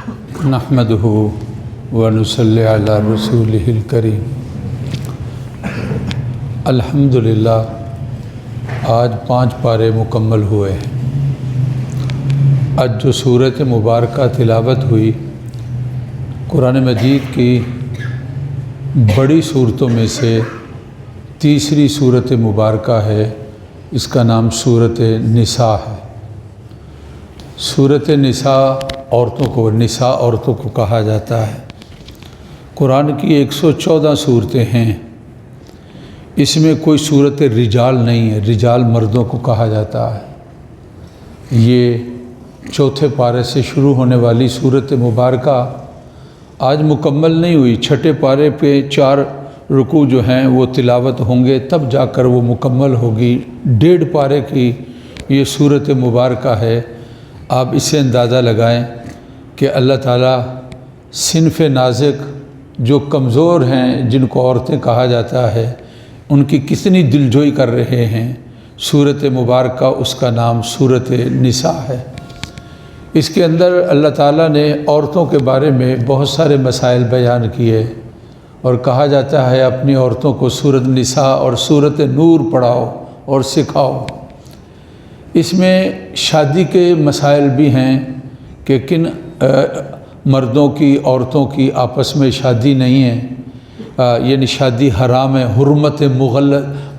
نحمدہ ونصلی علی رسولہ الکریم۔ الحمدللہ آج 5 پارے مکمل ہوئے ہیں۔ آج جو سورۃ مبارکہ تلاوت ہوئی قرآن مجید کی بڑی صورتوں میں سے تیسری سورۃ مبارکہ ہے، اس کا نام سورۃ نساء ہے۔ سورۃ نساء عورتوں کو کہا جاتا ہے۔ قرآن کی 114 صورتیں ہیں، اس میں کوئی صورت رجال نہیں ہے، رجال مردوں کو کہا جاتا ہے۔ یہ 4 پارے سے شروع ہونے والی سورۃ مبارکہ آج مکمل نہیں ہوئی، 6 پارے پہ 4 رکوع جو ہیں وہ تلاوت ہوں گے، تب جا کر وہ مکمل ہوگی۔ 1.5 پارے کی یہ سورۃ مبارکہ ہے۔ آپ اس سے اندازہ لگائیں کہ اللہ تعالیٰ صنف نازک جو کمزور ہیں، جن کو عورتیں کہا جاتا ہے، ان کی کتنی دلجوئی کر رہے ہیں۔ سورۃ مبارکہ اس کا نام سورۃ نساء ہے۔ اس کے اندر اللہ تعالیٰ نے عورتوں کے بارے میں بہت سارے مسائل بیان کیے اور کہا جاتا ہے اپنی عورتوں کو سورۃ نساء اور سورۃ نور پڑھاؤ اور سکھاؤ۔ اس میں شادی کے مسائل بھی ہیں کہ کن مردوں کی عورتوں کی آپس میں شادی نہیں ہے، یعنی شادی حرام ہے،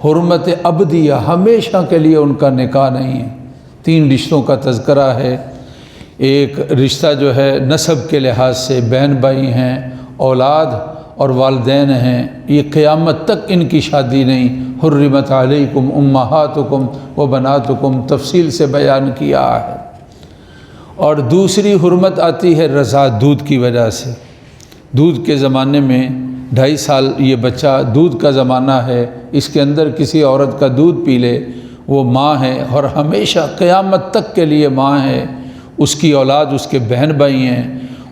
حرمت ابدیہ، ہمیشہ کے لیے ان کا نکاح نہیں ہے۔ 3 رشتوں کا تذکرہ ہے۔ ایک رشتہ جو ہے نسب کے لحاظ سے بہن بھائی ہیں، اولاد اور والدین ہیں، یہ قیامت تک ان کی شادی نہیں۔ حرمت علیکم امہاتکم و بناتکم تفصیل سے بیان کیا ہے۔ اور دوسری حرمت آتی ہے رضاعت، دودھ کی وجہ سے۔ دودھ کے زمانے میں 2.5 سال یہ بچہ دودھ کا زمانہ ہے، اس کے اندر کسی عورت کا دودھ پی لے وہ ماں ہے اور ہمیشہ قیامت تک کے لیے ماں ہے۔ اس کی اولاد اس کے بہن بھائی ہیں،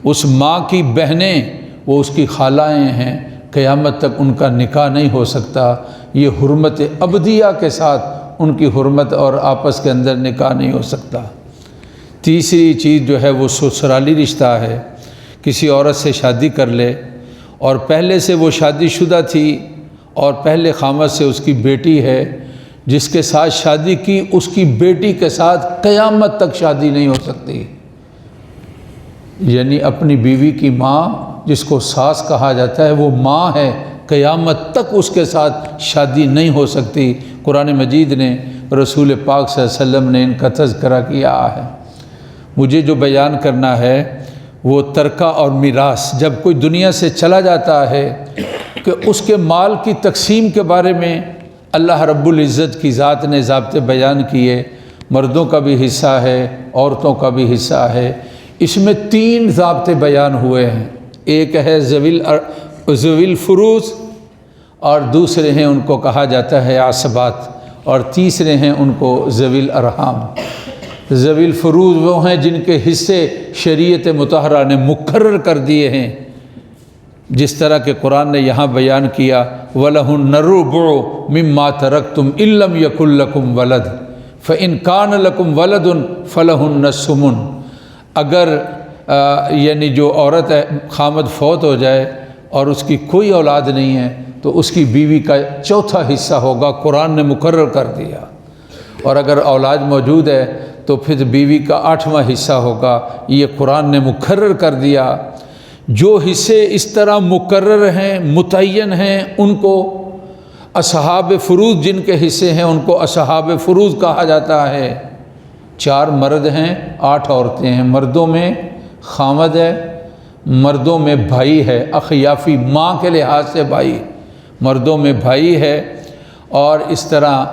اس ماں کی بہنیں وہ اس کی خالائیں ہیں، قیامت تک ان کا نکاح نہیں ہو سکتا۔ یہ حرمت ابدیہ کے ساتھ ان کی حرمت اور آپس کے اندر نکاح نہیں ہو سکتا۔ تیسری چیز جو ہے وہ سسرالی رشتہ ہے۔ کسی عورت سے شادی کر لے اور پہلے سے وہ شادی شدہ تھی اور پہلے خامد سے اس کی بیٹی ہے، جس کے ساتھ شادی کی اس کی بیٹی کے ساتھ قیامت تک شادی نہیں ہو سکتی۔ یعنی اپنی بیوی کی ماں جس کو ساس کہا جاتا ہے وہ ماں ہے، قیامت تک اس کے ساتھ شادی نہیں ہو سکتی۔ قرآن مجید نے، رسول پاک صلی اللہ علیہ وسلم نے ان کا تذکرہ کیا ہے۔ مجھے جو بیان کرنا ہے وہ ترکہ اور میراث، جب کوئی دنیا سے چلا جاتا ہے کہ اس کے مال کی تقسیم کے بارے میں اللہ رب العزت کی ذات نے ضابطے بیان کیے۔ مردوں کا بھی حصہ ہے، عورتوں کا بھی حصہ ہے۔ اس میں 3 ضابطے بیان ہوئے ہیں۔ ایک ہے ذوی الفروض، اور دوسرے ہیں ان کو کہا جاتا ہے عصبات، اور تیسرے ہیں ان کو ذوی الارحام۔ ذوی الفروض وہ ہیں جن کے حصے شریعت مطہرہ نے مقرر کر دیے ہیں، جس طرح کہ قرآن نے یہاں بیان کیا وَلَهُنَّ الرُّبُعُ مِمَّا تَرَكْتُمْ إِن لَّمْ يَكُن لَّكُمْ وَلَدٌ فَإِن كَانَ لَكُمْ وَلَدٌ فَلَهُنَّ الثُّمُنُ۔ اگر یعنی جو عورت ہے خامد فوت ہو جائے اور اس کی کوئی اولاد نہیں ہے تو اس کی بیوی کا 4تھا حصہ ہوگا، قرآن نے مقرر کر دیا۔ اور اگر اولاد موجود ہے تو پھر بیوی کا 8واں حصہ ہوگا، یہ قرآن نے مقرر کر دیا۔ جو حصے اس طرح مقرر ہیں، متعین ہیں، ان کو اصحاب فروض، جن کے حصے ہیں ان کو اصحاب فروض کہا جاتا ہے۔ 4 مرد ہیں، 8 عورتیں ہیں۔ مردوں میں خامد ہے، مردوں میں بھائی ہے، اخیافی ماں کے لحاظ سے بھائی، مردوں میں بھائی ہے، اور اس طرح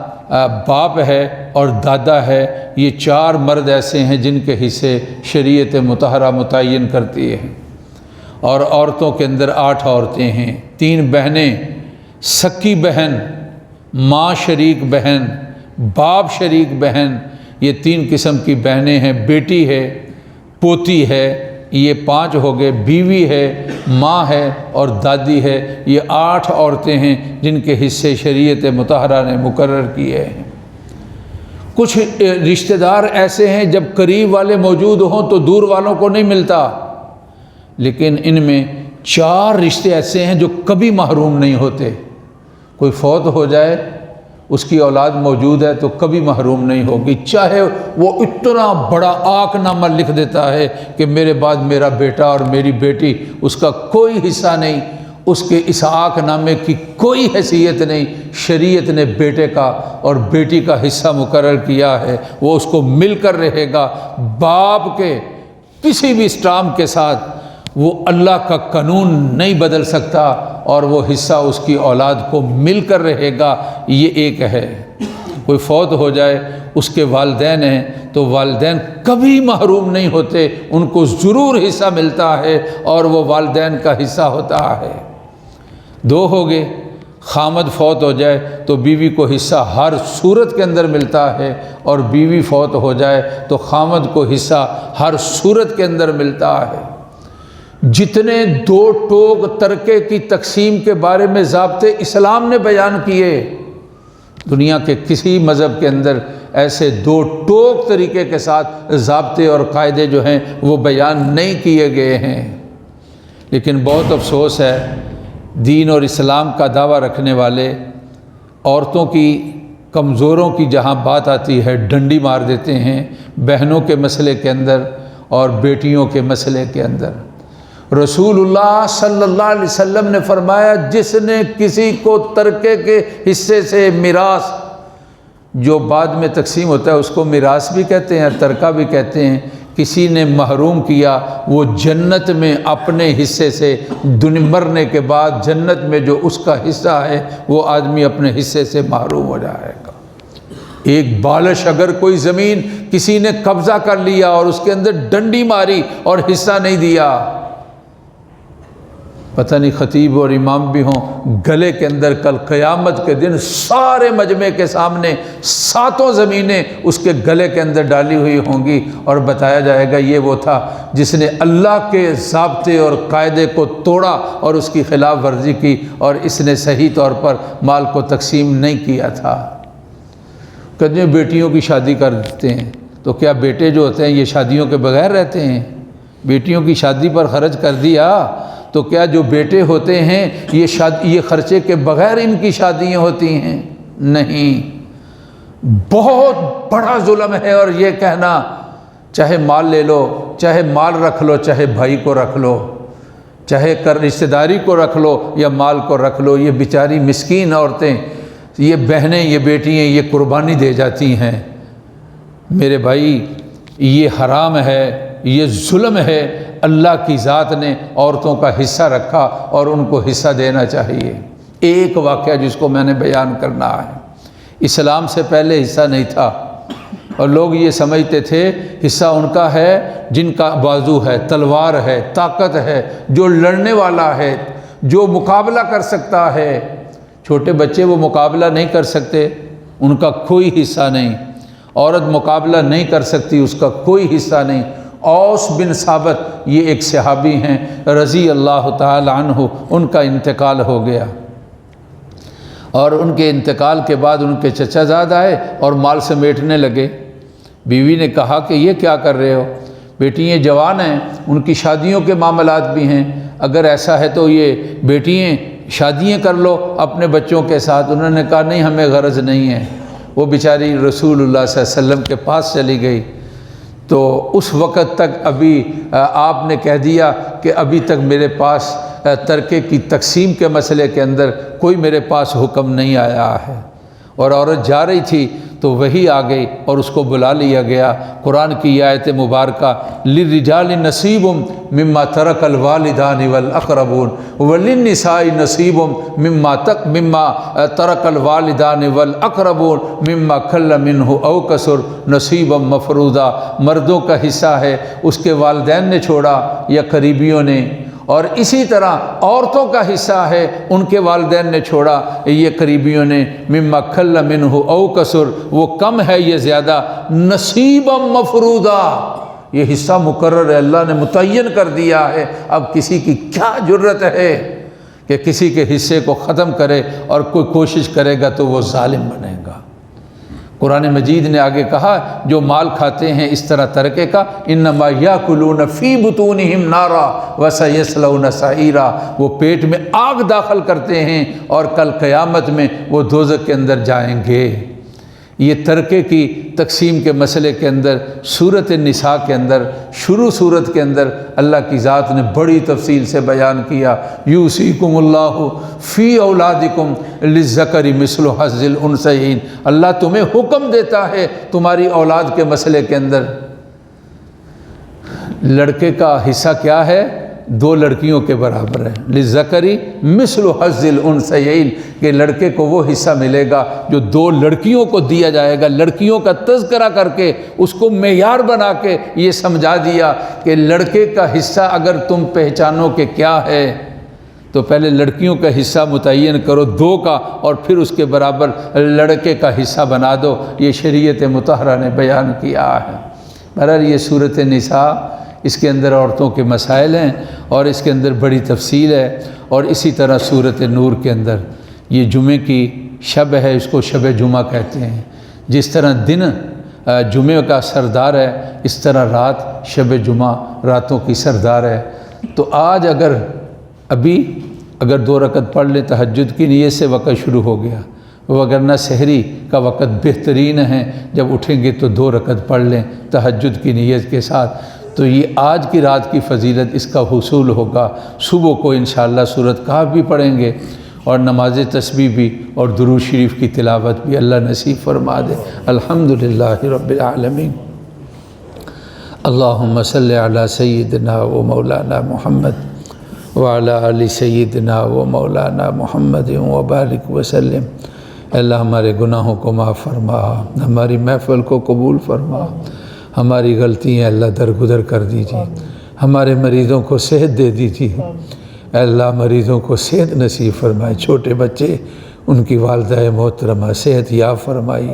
باپ ہے اور دادا ہے۔ یہ 4 مرد ایسے ہیں جن کے حصے شریعت مطہرہ متعین کرتی ہے۔ اور عورتوں کے اندر 8 عورتیں ہیں، 3 بہنیں، سکی بہن، ماں شریک بہن، باپ شریک بہن، یہ 3 قسم کی بہنیں ہیں۔ بیٹی ہے، پوتی ہے، یہ 5 ہو گئے، بیوی ہے، ماں ہے اور دادی ہے۔ یہ 8 عورتیں ہیں جن کے حصے شریعت مطہرہ نے مقرر کیے ہیں۔ کچھ رشتہ دار ایسے ہیں جب قریب والے موجود ہوں تو دور والوں کو نہیں ملتا، لیکن ان میں 4 رشتے ایسے ہیں جو کبھی محروم نہیں ہوتے۔ کوئی فوت ہو جائے، اس کی اولاد موجود ہے تو کبھی محروم نہیں ہوگی، چاہے وہ اتنا بڑا آق نامہ لکھ دیتا ہے کہ میرے بعد میرا بیٹا اور میری بیٹی، اس کا کوئی حصہ نہیں، اس کے اس آق نامے کی کوئی حیثیت نہیں۔ شریعت نے بیٹے کا اور بیٹی کا حصہ مقرر کیا ہے، وہ اس کو مل کر رہے گا۔ باپ کے کسی بھی اسٹامپ کے ساتھ وہ اللہ کا قانون نہیں بدل سکتا، اور وہ حصہ اس کی اولاد کو مل کر رہے گا۔ یہ ایک ہے۔ کوئی فوت ہو جائے، اس کے والدین ہیں تو والدین کبھی محروم نہیں ہوتے، ان کو ضرور حصہ ملتا ہے اور وہ والدین کا حصہ ہوتا ہے۔ 2 ہو گئے، خامد فوت ہو جائے تو بیوی کو حصہ ہر صورت کے اندر ملتا ہے، اور بیوی فوت ہو جائے تو خامد کو حصہ ہر صورت کے اندر ملتا ہے۔ جتنے 2 ٹوک ترکے کی تقسیم کے بارے میں ضابطے اسلام نے بیان کیے، دنیا کے کسی مذہب کے اندر ایسے 2 ٹوک طریقے کے ساتھ ضابطے اور قاعدے جو ہیں وہ بیان نہیں کیے گئے ہیں۔ لیکن بہت افسوس ہے، دین اور اسلام کا دعویٰ رکھنے والے عورتوں کی، کمزوروں کی جہاں بات آتی ہے ڈنڈی مار دیتے ہیں، بہنوں کے مسئلے کے اندر اور بیٹیوں کے مسئلے کے اندر۔ رسول اللہ صلی اللہ علیہ وسلم نے فرمایا، جس نے کسی کو ترکے کے حصے سے میراث، جو بعد میں تقسیم ہوتا ہے اس کو میراث بھی کہتے ہیں، ترکہ بھی کہتے ہیں، کسی نے محروم کیا، وہ جنت میں اپنے حصے سے مرنے کے بعد جنت میں جو اس کا حصہ ہے وہ آدمی اپنے حصے سے محروم ہو جائے گا۔ ایک بالش اگر کوئی زمین کسی نے قبضہ کر لیا اور اس کے اندر ڈنڈی ماری اور حصہ نہیں دیا، پتہ نہیں خطیب اور امام بھی ہوں، گلے کے اندر کل قیامت کے دن سارے مجمع کے سامنے 7 زمینیں اس کے گلے کے اندر ڈالی ہوئی ہوں گی، اور بتایا جائے گا یہ وہ تھا جس نے اللہ کے ضابطے اور قاعدے کو توڑا اور اس کی خلاف ورزی کی، اور اس نے صحیح طور پر مال کو تقسیم نہیں کیا تھا۔ کتنے بیٹیوں کی شادی کر دیتے ہیں، تو کیا بیٹے جو ہوتے ہیں یہ شادیوں کے بغیر رہتے ہیں؟ بیٹیوں کی شادی پر خرچ کر دیا تو کیا جو بیٹے ہوتے ہیں یہ خرچے کے بغیر ان کی شادیاں ہوتی ہیں؟ نہیں۔ بہت بڑا ظلم ہے، اور یہ کہنا چاہے مال لے لو، چاہے مال رکھ لو، چاہے بھائی کو رکھ لو، چاہے رشتہ داری کو رکھ لو یا مال کو رکھ لو، یہ بیچاری مسکین عورتیں، یہ بہنیں، یہ بیٹیاں یہ قربانی دے جاتی ہیں۔ میرے بھائی یہ حرام ہے، یہ ظلم ہے۔ اللہ کی ذات نے عورتوں کا حصہ رکھا اور ان کو حصہ دینا چاہیے۔ ایک واقعہ جس کو میں نے بیان کرنا ہے، اسلام سے پہلے حصہ نہیں تھا، اور لوگ یہ سمجھتے تھے حصہ ان کا ہے جن کا بازو ہے، تلوار ہے، طاقت ہے، جو لڑنے والا ہے، جو مقابلہ کر سکتا ہے۔ چھوٹے بچے وہ مقابلہ نہیں کر سکتے، ان کا کوئی حصہ نہیں۔ عورت مقابلہ نہیں کر سکتی، اس کا کوئی حصہ نہیں۔ اوس بن ثابت یہ ایک صحابی ہیں رضی اللہ تعالی عنہ، ان کا انتقال ہو گیا، اور ان کے انتقال کے بعد ان کے چچا زاد آئے اور مال سمیٹنے لگے۔ بیوی نے کہا کہ یہ کیا کر رہے ہو؟ بیٹیاں جوان ہیں، ان کی شادیوں کے معاملات بھی ہیں، اگر ایسا ہے تو یہ بیٹیاں شادیاں کر لو اپنے بچوں کے ساتھ۔ انہوں نے کہا نہیں، ہمیں غرض نہیں ہے۔ وہ بیچاری رسول اللہ صلی اللہ علیہ وسلم کے پاس چلی گئی، تو اس وقت تک ابھی آپ نے کہہ دیا کہ ابھی تک میرے پاس ترکے کی تقسیم کے مسئلے کے اندر کوئی میرے پاس حکم نہیں آیا ہے۔ اور عورت جا رہی تھی تو وہی آ گئی اور اس کو بلا لیا گیا۔ قرآن کی آیت مبارکہ للرجال نصیب مما ترک الوالدان والاقربون وللنساء نصیب مما ترک الوالدان والاقربون مما قل منہ او کثر نصیبا مفروضا۔ مردوں کا حصہ ہے اس کے والدین نے چھوڑا یا قریبیوں نے، اور اسی طرح عورتوں کا حصہ ہے ان کے والدین نے چھوڑا، یہ قریبیوں نے، مما قل منہ او کثر، وہ کم ہے یہ زیادہ، نصیبا مفروضا، یہ حصہ مقرر ہے، اللہ نے متعین کر دیا ہے۔ اب کسی کی کیا جرت ہے کہ کسی کے حصے کو ختم کرے، اور کوئی کوشش کرے گا تو وہ ظالم بنے گا۔ قرآن مجید نے آگے کہا جو مال کھاتے ہیں اس طرح ترکے کا انما یاکلون فی بطونہم نارا وسیصلون سعیرا، وہ پیٹ میں آگ داخل کرتے ہیں اور کل قیامت میں وہ دوزخ کے اندر جائیں گے۔ یہ ترکے کی تقسیم کے مسئلے کے اندر سورۃ النساء کے اندر شروع صورت کے اندر اللہ کی ذات نے بڑی تفصیل سے بیان کیا، یوصیکم اللہ فی اولادکم للذکر مثل حظ الانثیین، اللہ تمہیں حکم دیتا ہے تمہاری اولاد کے مسئلے کے اندر لڑکے کا حصہ کیا ہے؟ 2 لڑکیوں کے برابر ہے، للذکری مثل حظ الانثیین، کہ لڑکے کو وہ حصہ ملے گا جو 2 لڑکیوں کو دیا جائے گا۔ لڑکیوں کا تذکرہ کر کے اس کو معیار بنا کے یہ سمجھا دیا کہ لڑکے کا حصہ اگر تم پہچانو کہ کیا ہے تو پہلے لڑکیوں کا حصہ متعین کرو 2 کا، اور پھر اس کے برابر لڑکے کا حصہ بنا دو۔ یہ شریعت مطہرہ نے بیان کیا ہے۔ بہرحال یہ صورت نساء، اس کے اندر عورتوں کے مسائل ہیں اور اس کے اندر بڑی تفصیل ہے۔ اور اسی طرح صورت نور کے اندر یہ جمعے کی شب ہے، اس کو شب جمعہ کہتے ہیں۔ جس طرح دن جمعے کا سردار ہے اس طرح رات شب جمعہ راتوں کی سردار ہے۔ تو آج اگر 2 رکعت پڑھ لیں تہجد کی نیت سے وقت شروع ہو گیا، وگرنہ سحری کا وقت بہترین ہے، جب اٹھیں گے تو 2 رکعت پڑھ لیں تہجد کی نیت کے ساتھ، تو یہ آج کی رات کی فضیلت اس کا حصول ہوگا۔ صبح کو انشاءاللہ سورۃ کہف بھی پڑھیں گے اور نماز تسبیح بھی اور درود شریف کی تلاوت بھی اللہ نصیب فرما دے۔ الحمدللہ رب العالمین۔ اللہم صلی علی سیدنا و مولانا محمد وعلی آل سیدنا و مولانا محمد وبارک وسلم۔ اللہ ہمارے گناہوں کو معاف فرما، ہماری محفل کو قبول فرما، ہماری غلطیاں اللہ درگزر کر دیجیے، ہمارے مریضوں کو صحت دے دیجیے، اللہ مریضوں کو صحت نصیب فرمائے، چھوٹے بچے ان کی والدہ محترمہ صحت یاب فرمائی،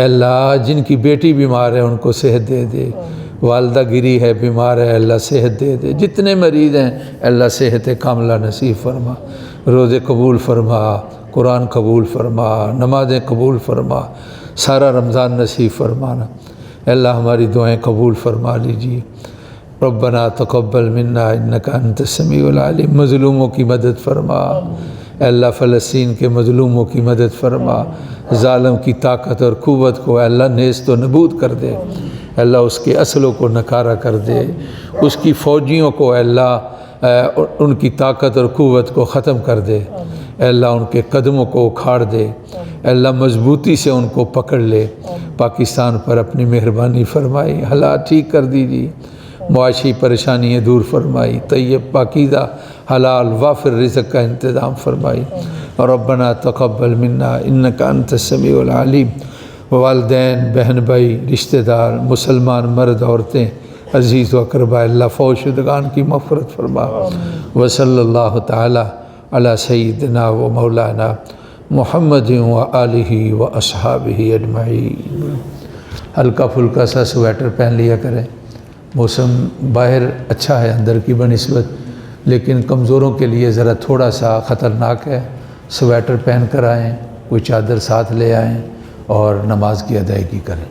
اللہ جن کی بیٹی بیمار ہے ان کو صحت دے دے، والدہ گری ہے بیمار ہے اللہ صحت دے دے، جتنے مریض ہیں اللہ صحت کاملہ نصیب فرما، روزے قبول فرما، قرآن قبول فرما، نمازیں قبول فرما، سارا رمضان نصیب فرمانا، اللہ ہماری دعائیں قبول فرما لیجیے۔ ربنا تقبل منا انک انت السمیع العلیم۔ مظلوموں کی مدد فرما، اللہ فلسطین کے مظلوموں کی مدد فرما، ظالم کی طاقت اور قوت کو اللہ نیست و نبود کر دے، اللہ اس کے اصلوں کو نکارہ کر دے، اس کی فوجیوں کو اللہ ان کی طاقت اور قوت کو ختم کر دے، اللہ ان کے قدموں کو اکھاڑ دے، اللہ مضبوطی سے ان کو پکڑ لے، پاکستان پر اپنی مہربانی فرمائی، حالات ٹھیک کر دیجیے، معاشی پریشانیاں دور فرمائی، طیب پاکیزہ حلال وافر رزق کا انتظام فرمائی۔ ربنا تقبل منا انک انت السمیع العلیم۔ والدین، بہن بھائی، رشتہ دار، مسلمان مرد عورتیں، عزیز و اقرباء، اللہ فوت شدگان کی مغفرت فرما۔ وصلی اللہ تعالی علی سیدنا و مولانا محمد و آلہ و اصحابہ اجمعین۔ ہلکا پھلکا سا سویٹر پہن لیا کریں، موسم باہر اچھا ہے اندر کی بنسبت، لیکن کمزوروں کے لیے ذرا تھوڑا سا خطرناک ہے۔ سویٹر پہن کر آئیں، کوئی چادر ساتھ لے آئیں اور نماز کی ادائیگی کریں۔